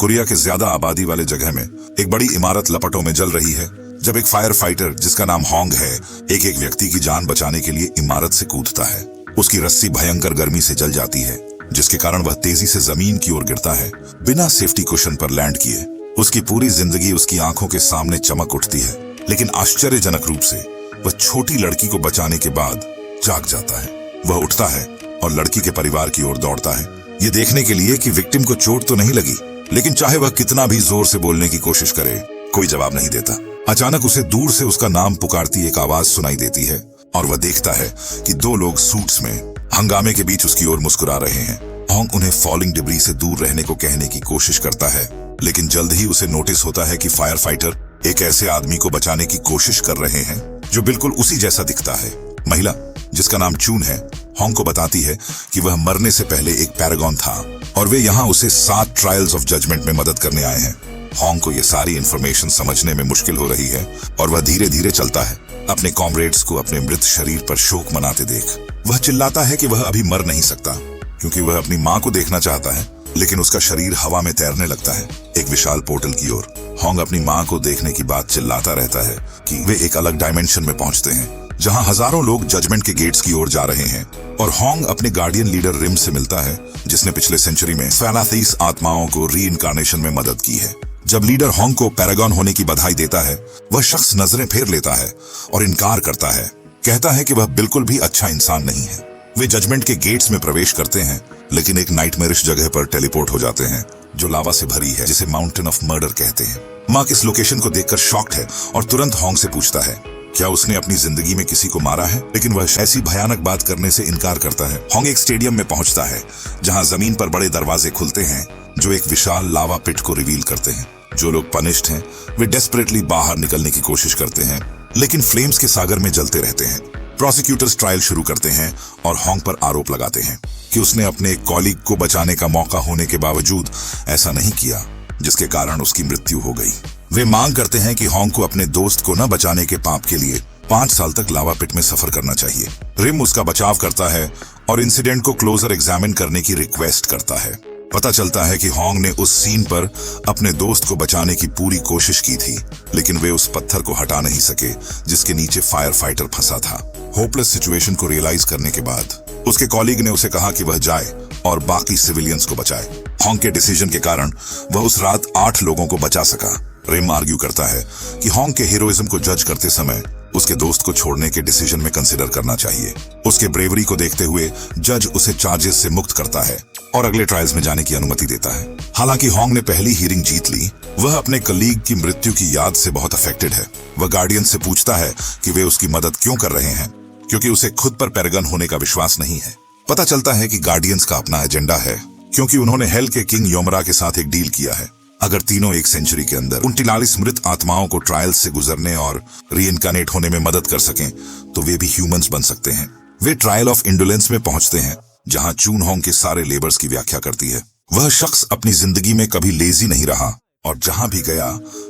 Korea के ज्यादा आबादी वाले जगह में एक बड़ी इमारत लपटों में जल रही है जब एक फायर फाइटर जिसका नाम होंग है एक एक व्यक्ति की जान बचाने के लिए इमारत से कूदता है। उसकी रस्सी भयंकर गर्मी से जल जाती है जिसके कारण वह तेजी से जमीन की ओर गिरता है बिना सेफ्टी कुशन पर लैंड किए। उसकी पूरी जिंदगी उसकी आंखों के सामने चमक उठती है, लेकिन आश्चर्यजनक रूप से वह छोटी लड़की को बचाने के बाद जाग जाता है। वह उठता है और लड़की के परिवार की ओर दौड़ता है, ये देखने के लिए कि विक्टिम को चोट तो नहीं लगी, लेकिन चाहे वह कितना भी जोर से बोलने की कोशिश करे कोई जवाब नहीं देता। अचानक उसे दूर से उसका नाम पुकारती एक आवाज सुनाई देती है और वह देखता है कि दो लोग सूट्स में हंगामे के बीच उसकी ओर मुस्कुरा रहे हैं। होंग उन्हें फॉलिंग डिब्री से दूर रहने को कहने की कोशिश करता है, लेकिन जल्द ही उसे नोटिस होता है कि फायर फाइटर एक ऐसे आदमी को बचाने की कोशिश कर रहे हैं जो बिल्कुल उसी जैसा दिखता है। महिला जिसका नाम चून है होंग को बताती है कि वह मरने से पहले एक पैरागॉन था और वे यहाँ उसे 7 ट्रायल्स ऑफ जजमेंट में मदद करने आए हैं। होंग को यह सारी इंफॉर्मेशन समझने में मुश्किल हो रही है और वह धीरे धीरे चलता है, अपने कॉमरेड्स को अपने मृत शरीर पर शोक मनाते देख। वह चिल्लाता है कि वह अभी मर नहीं सकता क्योंकि वह अपनी माँ को देखना चाहता है, लेकिन उसका शरीर हवा में तैरने लगता है एक विशाल पोर्टल की ओर। होंग अपनी माँ को देखने की बात चिल्लाता रहता है कि वे एक अलग डायमेंशन में पहुंचते हैं जहां हजारों लोग जजमेंट के गेट्स की ओर जा रहे हैं और होंग अपने गार्डियन लीडर रिम से मिलता है जिसने पिछले सेंचुरी में 30 आत्माओं को रीइंकार्नेशन में मदद की है। जब लीडर होंग को पैरागॉन होने की बधाई देता है, वह शख्स नजरें फेर लेता है और इनकार करता है, कहता है कि वह बिल्कुल भी अच्छा इंसान नहीं है। वे जजमेंट के गेट्स में प्रवेश करते हैं, लेकिन एक नाइटमेरिश जगह पर टेलीपोर्ट हो जाते हैं जो लावा से भरी है, जिसे माउंटेन ऑफ मर्डर कहते हैं। मार्क इस लोकेशन को देखकर शॉक्ड है और तुरंत होंग से पूछता है क्या उसने अपनी जिंदगी में किसी को मारा है, लेकिन वह ऐसी भयानक बात करने से इनकार करता है। होंग एक स्टेडियम में पहुंचता है जहां जमीन पर बड़े दरवाजे खुलते हैं जो एक विशाल लावा पिट को रिवील करते हैं। जो लोग पनिश्ड हैं वे डेस्परेटली बाहर निकलने की कोशिश करते हैं, लेकिन फ्लेम्स के सागर में जलते रहते हैं। प्रोसिक्यूटर्स ट्रायल शुरू करते हैं और होंग पर आरोप लगाते हैं कि उसने अपने एक कॉलीग को बचाने का मौका होने के बावजूद ऐसा नहीं किया, जिसके कारण उसकी मृत्यु हो गई। वे मांग करते हैं कि होंग को अपने दोस्त को न बचाने के पाप के लिए 5 साल तक लावा पिट में सफर करना चाहिए। रिम उसका बचाव करता है और इंसिडेंट को क्लोजर एग्जामिन करने की रिक्वेस्ट करता है। पता चलता है कि होंग ने उस सीन पर अपने दोस्त को बचाने की पूरी कोशिश की थी, लेकिन वे उस पत्थर को हटा नहीं सके जिसके नीचे फायर फाइटर फंसा था। होपलेस सिचुएशन को रियलाइज करने के बाद उसके कॉलीग ने उसे कहा कि वह जाए और बाकी सिविलियंस को बचाए। होंग के डिसीजन के कारण वह उस रात 8 लोगों को बचा सका। रिम आर्ग्यू करता है कि होंग के हीरोइज्म को जज करते समय उसके दोस्त को छोड़ने के डिसीजन में कंसिडर करना चाहिए। उसके ब्रेवरी को देखते हुए जज उसे चार्जेस से मुक्त करता है और अगले ट्रायल्स में जाने की अनुमति देता है। हालांकि होंग ने पहली हियरिंग जीत ली, वह अपने कलीग की मृत्यु की याद से बहुत अफेक्टेड है। वह गार्डियन से पूछता है कि वे उसकी मदद क्यों कर रहे हैं, क्योंकि उसे खुद पर पैरागन होने का विश्वास नहीं है। पता चलता है कि गार्डियंस का अपना एजेंडा है, क्योंकि उन्होंने हेल के किंग योमरा के साथ एक डील किया है। अगर तीनों एक सेंचुरी के अंदर 39 मृत आत्माओं को ट्रायल्स से गुजरने और रीइनकार्नेट होने में मदद कर सकें तो वे भी ह्यूमंस बन सकते हैं। वे ट्रायल ऑफ इंडोलेंस में पहुंचते हैं जहां चून होंग के सारे लेबर्स की व्याख्या करती है। वह शख्स अपनी जिंदगी में कभी लेजी नहीं रहा और जहां भी गया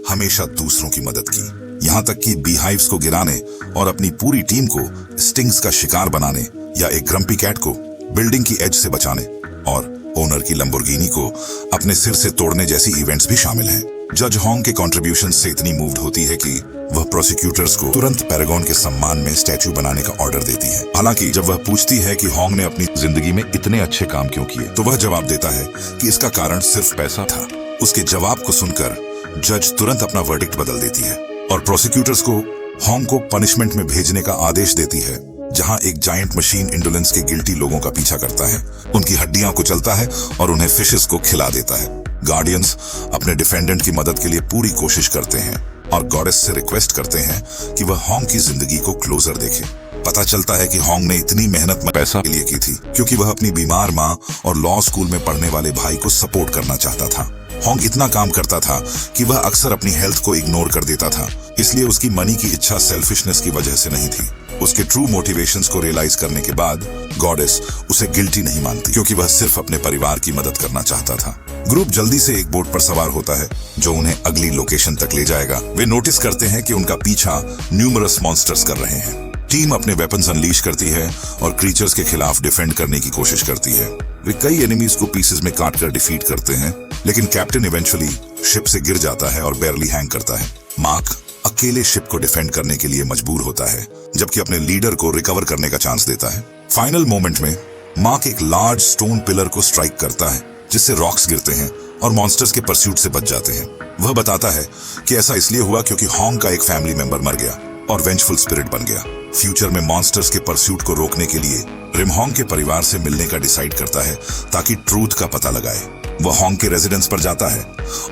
हमेशा दूसरों की मदद की, यहां तक कि बीहाइव्स को गिराने और अपनी पूरी टीम को स्टिंग्स का शिकार बनाने या एक ग्रम्पी कैट को बिल्डिंग की एज से बचाने और ओनर की लंबोर्गिनी को अपने सिर से तोड़ने जैसी इवेंट्स भी शामिल हैं। जज होंग के कंट्रीब्यूशन से इतनी मूव्ड होती है कि वह प्रोसिक्यूटर्स को तुरंत पैरागॉन के सम्मान में स्टैच्यू बनाने का ऑर्डर देती है। हालांकि जब वह पूछती है कि होंग ने अपनी जिंदगी में इतने अच्छे काम क्यों किए, तो वह जवाब देता है कि इसका कारण सिर्फ पैसा था। उसके जवाब को सुनकर जज तुरंत अपना वर्डिक्ट बदल देती है और प्रोसिक्यूटर्स को होंग को पनिशमेंट में भेजने का आदेश देती है, जहां एक जायंट मशीन इंडोलेंस के गिल्टी लोगों का पीछा करता है, उनकी हड्डियां कुचलता है और उन्हें फिशेस को खिला देता है। गार्डियंस अपने डिफेंडेंट की मदद के लिए पूरी कोशिश करते हैं और गॉडेस से रिक्वेस्ट करते हैं कि वह होंग की जिंदगी को क्लोजर देखे। पता चलता है कि होंग ने इतनी मेहनत पैसा के लिए की थी क्योंकि वह अपनी बीमार माँ और लॉ स्कूल में पढ़ने वाले भाई को सपोर्ट करना चाहता था। होंग इतना काम करता था कि वह अक्सर अपनी हेल्थ को इग्नोर कर देता था, इसलिए उसकी मनी की इच्छा सेल्फिशनेस की वजह से नहीं थी। उसके ट्रू मोटिवेशंस को रियलाइज करने के बाद गॉडेस उसे गिल्टी नहीं मानती, क्योंकि वह सिर्फ अपने परिवार की मदद करना चाहता था। ग्रुप जल्दी से एक बोट पर सवार होता है जो उन्हें अगली लोकेशन तक ले जाएगा। वे नोटिस करते हैं कि उनका पीछा न्यूमरस मॉन्स्टर्स कर रहे हैं। टीम अपने वेपन्स अनलीश करती है और क्रीचर्स के खिलाफ डिफेंड करने की कोशिश करती है। वे कई एनिमीज को पीसेस में काट कर डिफीट करते हैं, लेकिन कैप्टन इवेंचुअली शिप से गिर जाता है और बैरली हैंग करता है। मार्क अकेले शिप को डिफेंड करने के लिए मजबूर होता है, जबकि अपने लीडर को रिकवर करने का चांस देता है। फाइनल मोमेंट में मार्क एक लार्ज स्टोन पिलर को स्ट्राइक करता है, जिससे रॉक्स गिरते हैं और मॉन्स्टर्स के परस्यूट से बच जाते हैं। वह बताता है कि ऐसा इसलिए हुआ क्योंकि हॉन्ग का एक फैमिली मेंबर मर गया और वेंजफुल स्पिरिट बन गया। फ्यूचर में मॉन्स्टर्स के परस्यूट को रोकने के लिए रिम हॉन्ग के परिवार से मिलने का डिसाइड करता है ताकि ट्रूथ का पता लगाए। वह हॉन्ग के रेजिडेंस पर जाता है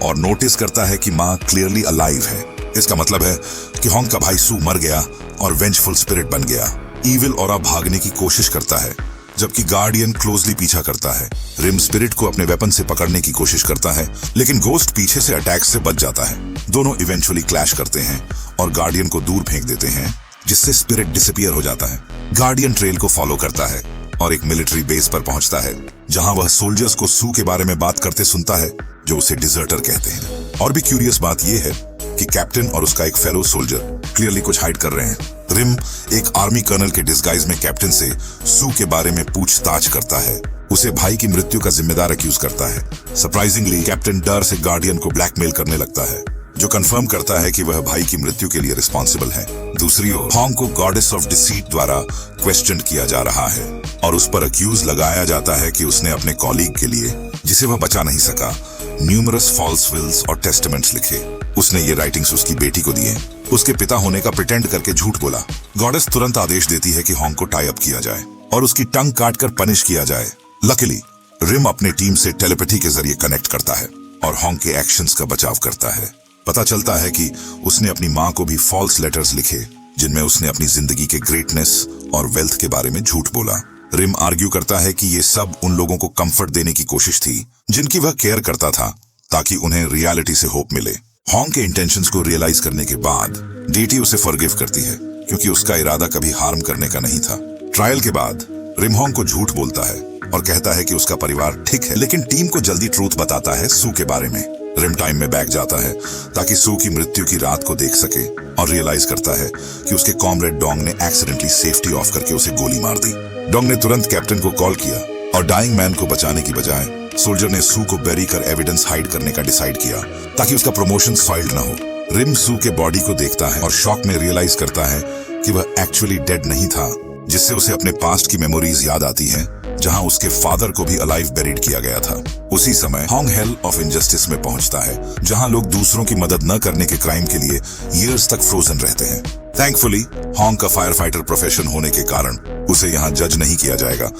और नोटिस करता है कि माँ क्लियरली अलाइव है। इसका मतलब है कि हॉन्ग का भाई सू मर गया और वेंजफुल स्पिरिट बन गया। ईविल ऑरा भागने की कोशिश करता है, जबकि गार्डियन क्लोजली पीछा करता है। रिम स्पिरिट को अपने वेपन से पकड़ने की कोशिश करता है, लेकिन गोस्ट पीछे से अटैक से बच जाता है। दोनों इवेंचुअली क्लैश करते हैं और गार्डियन को दूर फेंक देते हैं, जिससे स्पिरिट डिसअपीयर हो जाता है। गार्डियन ट्रेल को फॉलो करता है और एक मिलिट्री बेस पर पहुंचता है, जहां वह सोल्जर्स को सू के बारे में बात करते सुनता है, जो उसे डिजर्टर कहते हैं। और भी क्यूरियस बात यह है कि कैप्टन और उसका एक फेलो सोल्जर क्लियरली कुछ हाइड कर रहे हैं। रिम एक आर्मी कर्नल के डिस्गाइज में कैप्टन से सू के बारे में पूछताछ करता है, उसे भाई की मृत्यु का जिम्मेदार अक्यूज करता है। सरप्राइजिंगली कैप्टन डर से गार्डियन को ब्लैकमेल करने लगता है, जो कंफर्म करता है कि वह भाई की मृत्यु के लिए रिस्पॉन्सिबल है। दूसरी ओर हॉन्ग को गॉडेस ऑफ डिसीट द्वारा क्वेश्चन किया जा रहा है और उस पर अक्यूज लगाया जाता है कि उसने अपने कॉलीग के लिए, जिसे वह बचा नहीं सका, न्यूमरस फॉल्स विल्स और टेस्टामेंट्स लिखे। उसने ये राइटिंग्स उसकी बेटी को दिए। उसके पिता होने का प्रिटेंड करके झूठ बोला। गॉडेस तुरंत आदेश देती है कि हॉन्ग को टाई अप किया जाए और उसकी टंग काटकर पनिश किया जाए। लकीली रिम अपने टीम से टेलीपैथी के जरिए कनेक्ट करता है और हॉन्ग के एक्शंस का बचाव करता है। पता चलता है कि उसने अपनी माँ को भी फॉल्स लेटर्स लिखे, जिनमें उसने अपनी जिंदगी के ग्रेटनेस और वेल्थ के बारे में झूठ बोला। रिम आर्ग्यू करता है कि ये सब उन लोगों को कंफर्ट देने की कोशिश थी जिनकी वह केयर करता था, ताकि उन्हें रियलिटी से होप मिले। हॉन्ग के इंटेंशंस को रियलाइज करने के बाद डीटी उसे फॉरगिव करती है, क्योंकि उसका इरादा कभी हार्म करने का नहीं था। ट्रायल के बाद रिम हॉन्ग को झूठ बोलता है और कहता है कि उसका परिवार ठीक है, लेकिन टीम को जल्दी ट्रूथ बताता है सू के बारे में। रिम टाइम में बैक जाता है ताकि सू की मृत्यु की रात को देख सके और रियलाइज करता है कि उसके कॉमरेड डोंग ने एक्सीडेंटली सेफ्टी ऑफ करके उसे गोली मार दी। डोंग ने तुरंत कैप्टन को कॉल किया और डाइंग मैन को बचाने की बजाय सोल्जर ने सू को बेरी कर एविडेंस हाइड करने का डिसाइड किया, ताकि उसका प्रमोशन सॉइल्ड ना हो। रिम सू के बॉडी को देखता है और शॉक में रियलाइज करता है कि वह एक्चुअली डेड नहीं था, जिससे उसे अपने पास्ट की मेमोरीज याद आती हैं, जहां उसके फादर को भी अलाइव बेरिड किया गया था। उसी समय हॉन्ग हेल ऑफ इनजस्टिस में पहुंचता है, जहां लोग दूसरों की मदद न करने के क्राइम के लिए ईयर्स तक फ्रोजन रहते हैं। थैंकफुली हॉन्ग का फायर फाइटर प्रोफेशन होने के कारण उसे यहाँ जज नहीं किया जाएगा,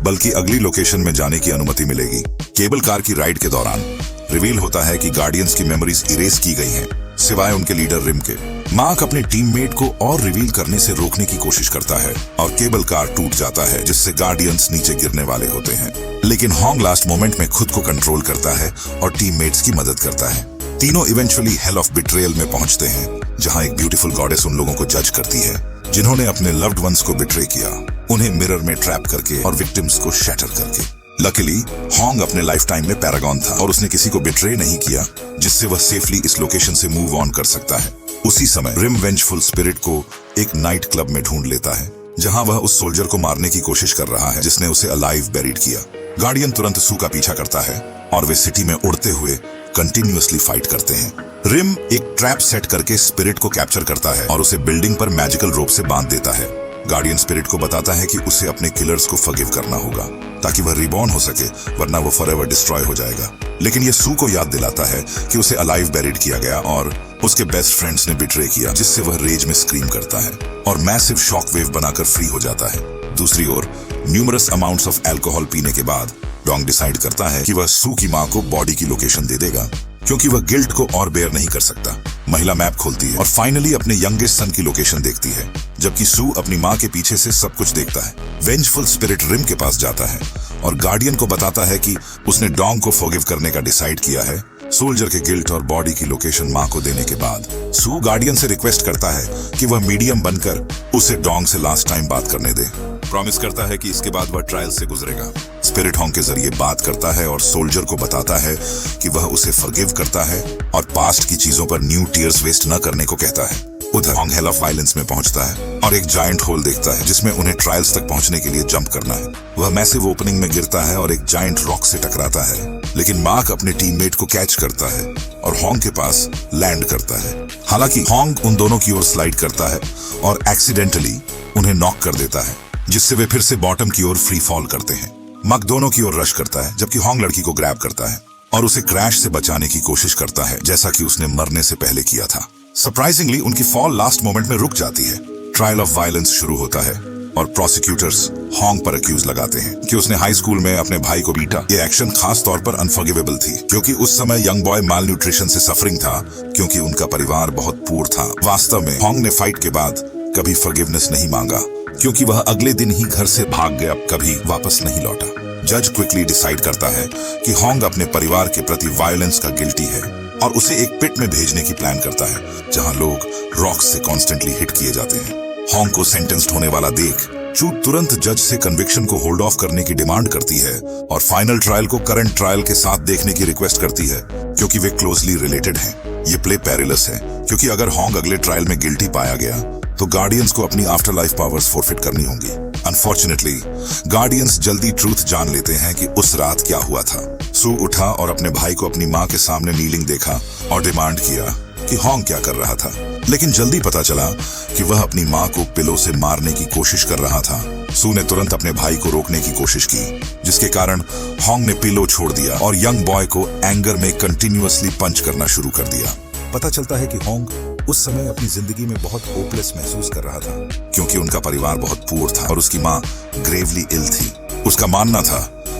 बल्कि अगली लोकेशन में जाने की अनुमति मिलेगी। केबल कार की राइड के दौरान रिवील होता है कि गार्डियंस की मेमोरीज इरेज की गई हैं, सिवाय उनके लीडर रिम के। मार्क अपने टीममेट को और रिवील करने से रोकने की कोशिश करता है और केबल कार टूट जाता है, जिससे गार्डियंस नीचे गिरने वाले होते हैं। लेकिन हॉन्ग लास्ट मोमेंट में खुद को कंट्रोल करता है और टीममेट्स की मदद करता है। तीनों इवेंचुअली हेल ऑफ बिट्रेयल में पहुंचते हैं, जहां एक ब्यूटीफुल गॉडेस उन लोगों को जज करती है जिन्होंने अपने लव्ड वंस को बिट्रे किया, उन्हें मिरर में ट्रैप करके और विक्टिम्स को शैटर करके। लकीली हॉन्ग अपने लाइफ टाइम में पैरागॉन था और उसने किसी को बिट्रे नहीं किया, जिससे वह सेफली इस लोकेशन से मूव ऑन कर सकता है। उसी समय रिम वेंजफुल स्पिरिट को एक नाइट क्लब में ढूंढ लेता है, जहां वह उस सोल्जर को मारने की कोशिश कर रहा है जिसने उसे अलाइव बेरिड किया। गार्डियन तुरंत सू का पीछा करता है और वे सिटी में उड़ते हुए कंटिन्यूअसली फाइट करते हैं। रिम एक ट्रैप सेट करके स्पिरिट को कैप्चर करता है और उसे बिल्डिंग पर मैजिकल रोप से बांध देता है। गार्डियन स्पिरिट को बताता है कि उसे अपने किलर्स को फॉरगिव करना होगा, ताकि वह रिबॉर्न हो सके, वरना वो फॉरएवर डिस्ट्रॉय हो जाएगा। लेकिन ये सू को याद दिलाता है कि उसे अलाइव बेरिड किया गया और उसके बेस्ट फ्रेंड्स ने बिट्रे किया, जिससे वह रेज में स्क्रीम करता है और मैसिव शॉक वेव बनाकर फ्री हो जाता है। दूसरी ओर न्यूमरस अमाउंट्स ऑफ अल्कोहल पीने के बाद डोंग डिसाइड करता है कि वह सू की माँ को बॉडी की लोकेशन दे देगा, क्योंकि वह गिल्ट को और बेयर नहीं कर सकता। महिला मैप खोलती है और फाइनली अपने यंगेस्ट सन की लोकेशन देखती है, जबकि सू अपनी माँ के पीछे से सब कुछ देखता है। वेंजफुल स्पिरिट रिम के पास जाता है और गार्डियन को बताता है कि उसने डोंग को फॉरगिव करने का डिसाइड किया है। सोल्जर के गिल्ट और बॉडी की लोकेशन माँ को देने के बाद सू गार्डियन से रिक्वेस्ट करता है कि वह मीडियम बनकर उसे डोंग से लास्ट टाइम बात करने दे। प्रॉमिस करता है कि इसके बाद वह ट्रायल से गुजरेगा। स्पिरिट हॉन्ग के जरिए बात करता है और सोल्जर को बताता है कि वह उसे फॉरगिव करता है और पास्ट की चीजों पर न्यू टीयर्स वेस्ट न करने को कहता है। उधर हॉन्ग हेल ऑफ वायलेंस में पहुंचता है और एक जायंट होल देखता है जिसमें उन्हें ट्रायल्स तक पहुंचने के लिए जंप करना है। वह मैसिव ओपनिंग में गिरता है और एक जायंट रॉक से टकराता है, लेकिन मार्क अपने टीममेट को कैच करता है और हॉन्ग के पास लैंड करता है। हालांकि हॉन्ग उन दोनों की ओर स्लाइड करता है और एक्सीडेंटली उन्हें नॉक कर देता है, जिससे वे फिर से बॉटम की ओर फ्री फॉल करते हैं। मक दोनों की ओर रश करता है, जबकि हॉन्ग लड़की को ग्रैब करता है और उसे क्रैश से बचाने की कोशिश करता है, जैसा कि उसने मरने से पहले किया था। सरप्राइजिंगली उनकी फॉल लास्ट मोमेंट में रुक जाती है। ट्रायल ऑफ वायलेंस शुरू होता है और प्रोसिक्यूटर्स हॉन्ग पर अक्यूज लगाते हैं कि उसने हाई स्कूल में अपने भाई को पीटा। ये एक्शन खास तौर पर अनफॉरगिवेबल थी, क्योंकि उस समय यंग बॉय माल न्यूट्रिशन से सफरिंग था, क्योंकि उनका परिवार बहुत पुअर था। वास्तव में हॉन्ग ने फाइट के बाद कभी फॉरगिवनेस नहीं मांगा, क्योंकि वह अगले दिन ही घर से भाग गया, कभी वापस नहीं लौटा। जज क्विकली डिसाइड करता है कि हॉन्ग अपने परिवार के प्रति वायलेंस का गिल्टी है और उसे एक पिट में भेजने की प्लान करता है, जहां लोग रॉक्स से कॉन्स्टेंटली हिट किए जाते हैं। हॉन्ग को सेंटेंस्ड होने वाला देख चू तुरंत जज से कन्विक्शन को होल्ड ऑफ करने की डिमांड करती है और फाइनल ट्रायल को करंट ट्रायल के साथ देखने की रिक्वेस्ट करती है, क्योंकि वे क्लोजली रिलेटेड हैं। ये प्ले पेरिलस है, क्योंकि अगर हॉन्ग अगले ट्रायल में गिल्टी पाया गया तो गार्डियंस को अपनी आफ्टर लाइफ पावर्स फोरफिट करनी होंगी। अनफॉर्चुनेटली गार्डियंस जल्दी ट्रूथ जान लेते हैं कि उस रात क्या हुआ था। सू उठा और अपने भाई को अपनी माँ के सामने नीलिंग देखा और डिमांड किया कि हॉन्ग क्या कर रहा था, लेकिन जल्दी पता चला कि वह अपनी माँ को पिलो से मारने की कोशिश कर रहा था। सू ने तुरंत अपने भाई को रोकने की कोशिश की, जिसके कारण हॉन्ग ने पिलो छोड़ दिया और यंग बॉय को एंगर में कंटिन्यूअसली पंच करना शुरू कर दिया। पता चलता है कि हॉन्ग उस समय अपनी जिंदगी में बहुत होपलेस महसूस कर रहा था, क्योंकि उनका परिवार बहुत पुअर था और उसकी माँ ग्रेवली इल थी। उसका मानना था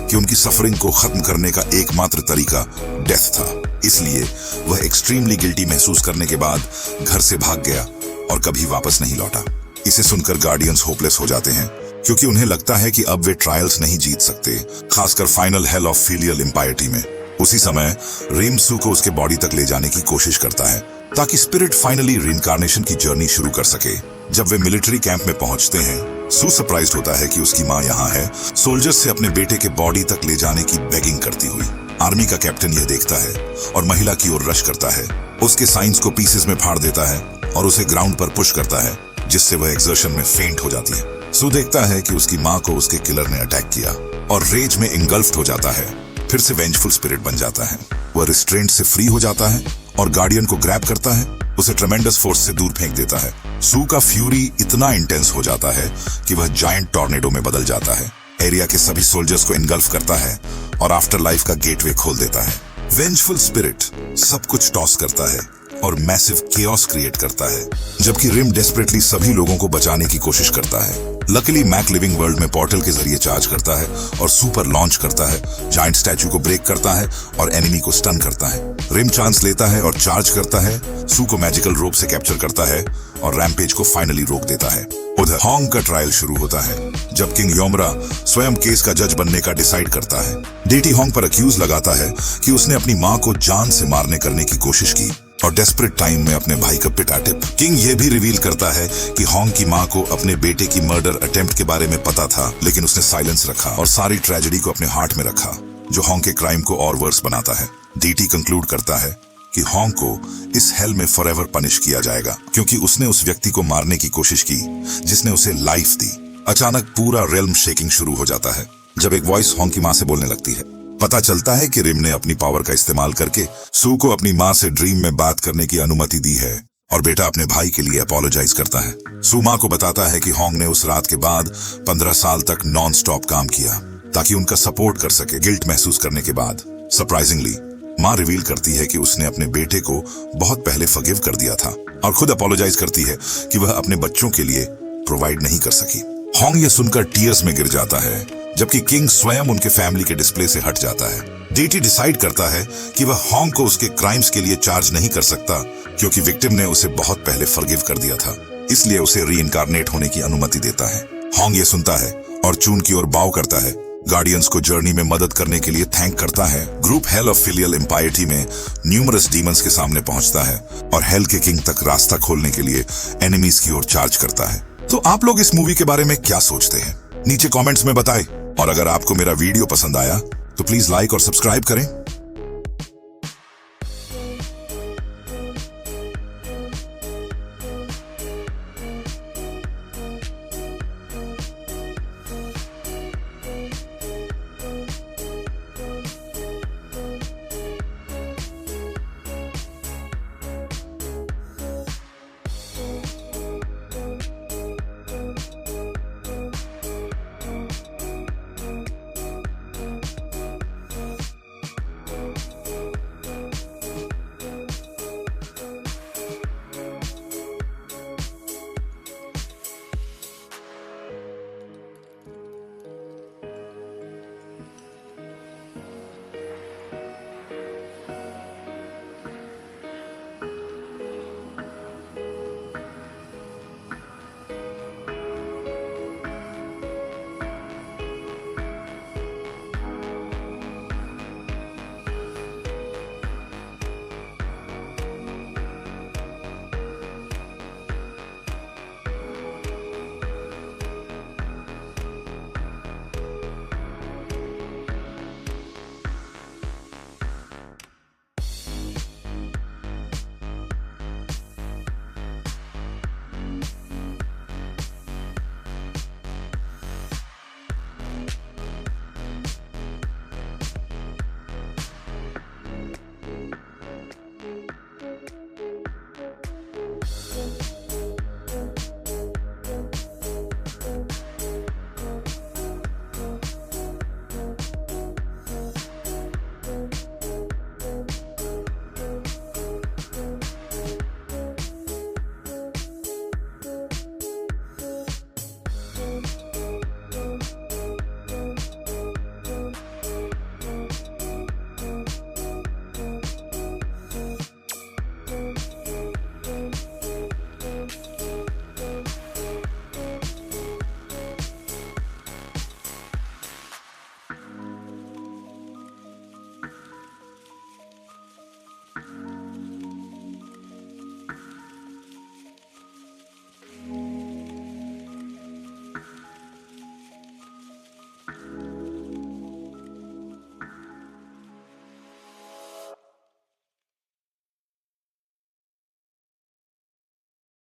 कि उनकी सफरिंग को खत्म करने का एकमात्र तरीका डेथ था। इसलिए वह एक्सट्रीमली गिल्टी महसूस करने के बाद घर से भाग गया और कभी वापस नहीं लौटा। इसे सुनकर गार्डियंस होपलेस हो जाते हैं, क्योंकि उन्हें लगता है कि अब वे ट्रायल्स नहीं जीत सकते, खासकर फाइनल हेल ऑफ फिलियल इम्पायरिटी में। उसी समय रिम सू को उसके बॉडी तक ले जाने की कोशिश करता है, ताकि स्पिरिट फाइनली रिइंकार्नेशन की जर्नी शुरू कर सके। जब वे मिलिट्री कैंप में पहुंचते हैं, सू सरप्राइज्ड होता है कि उसकी माँ यहाँ है, सोल्जर्स से अपने बेटे के बॉडी तक ले जाने की बेगिंग करती हुई। आर्मी का कैप्टन यह देखता है और महिला की ओर रश करता है, उसके साइंस को पीसेस में फाड़ देता है और उसे ग्राउंड पर पुश करता है, जिससे वह एक्सर्शन में फेंट हो जाती है। सू देखता है कि उसकी माँ को उसके किलर ने अटैक किया और रेज में इंगल्फ्ड हो जाता है। फिर से वेंजफुल स्पिरिट बन जाता है। वह रिस्ट्रेंट से फ्री हो जाता है और गार्डियन को ग्रैब करता है, उसे ट्रेमेंडस फोर्स से दूर फेंक देता है। सू का फ्यूरी इतना इंटेंस हो जाता है कि वह जायंट टॉर्नेडो में बदल जाता है, एरिया के सभी सोल्जर्स को इनगल्फ करता है और आफ्टर लाइफ का गेटवे खोल देता है। वेंजफुल स्पिरिट सब कुछ टॉस करता है और मैसिव केओस क्रिएट करता है, जबकि रिम डेस्परेटली सभी लोगों को बचाने की कोशिश करता है। लकीली मैक लिविंग वर्ल्ड में पोर्टल के जरिए चार्ज करता है और सुपर लॉन्च करता है, जायंट स्टैचू को ब्रेक करता है और एनिमी को स्टन करता है। रिम चांस लेता है और चार्ज करता है, सू को मैजिकल रोप से कैप्चर करता है और रैम्पेज को फाइनली रोक देता है। उधर हॉन्ग का ट्रायल शुरू होता है, जब किंग योमरा स्वयं केस का जज बनने का डिसाइड करता है। डेटी हॉन्ग पर अक्यूज लगाता है कि उसने अपनी माँ को जान से मारने करने की कोशिश की और डेस्परेट टाइम में अपने भाई का पिटा टिप। किंग ये भी रिवील करता है कि हॉन्ग की माँ को अपने बेटे की मर्डर अटेम्प्ट के बारे में पता था, लेकिन उसने साइलेंस रखा और सारी ट्रेजेडी को अपने हार्ट में रखा, जो हॉन्ग के क्राइम को और वर्स बनाता है। डीटी कंक्लूड करता है कि हॉन्ग को इस हेल में फॉरएवर पनिश किया जाएगा, क्योंकि उसने उस व्यक्ति को मारने की कोशिश की जिसने उसे लाइफ दी। अचानक पूरा रेल्म शेकिंग शुरू हो जाता है, जब एक वॉइस हॉन्ग की माँ से बोलने लगती है। पता चलता है कि रिम ने अपनी पावर का इस्तेमाल करके सू को अपनी माँ से ड्रीम में बात करने की अनुमति दी है और बेटा अपने भाई के लिए अपोलोजाइज करता है। सू माँ को बताता है कि हॉन्ग ने उस रात के बाद 15 साल तक नॉन स्टॉप काम किया ताकि उनका सपोर्ट कर सके गिल्ट महसूस करने के बाद। सरप्राइजिंगली माँ रिवील करती है कि उसने अपने बेटे को बहुत पहले फॉरगिव कर दिया था और खुद अपोलोजाइज करती है कि वह अपने बच्चों के लिए प्रोवाइड नहीं कर सकी। हॉन्ग ये सुनकर टीयर्स में गिर जाता है, जबकि किंग स्वयं उनके फैमिली के डिस्प्ले से हट जाता है। डीटी डिसाइड करता है कि वह हॉन्ग को उसके क्राइम्स के लिए चार्ज नहीं कर सकता, क्योंकि विक्टिम ने उसे बहुत पहले फॉरगिव कर दिया था, इसलिए उसे रीइंकार्नेट होने की अनुमति देता है। हॉन्ग ये सुनता है और चून की ओर बाव करता है। गार्डियंस को जर्नी में मदद करने के लिए थैंक करता है। ग्रुप हेल ऑफ फिलियल इम्पायरिटी में न्यूमरस डीमंस के सामने पहुंचता है और हेल के किंग तक रास्ता खोलने के लिए एनिमीज की ओर चार्ज करता है। तो आप लोग इस मूवी के बारे में क्या सोचते हैं, नीचे कमेंट्स में बताएं। और अगर आपको मेरा वीडियो पसंद आया तो प्लीज लाइक और सब्सक्राइब करें।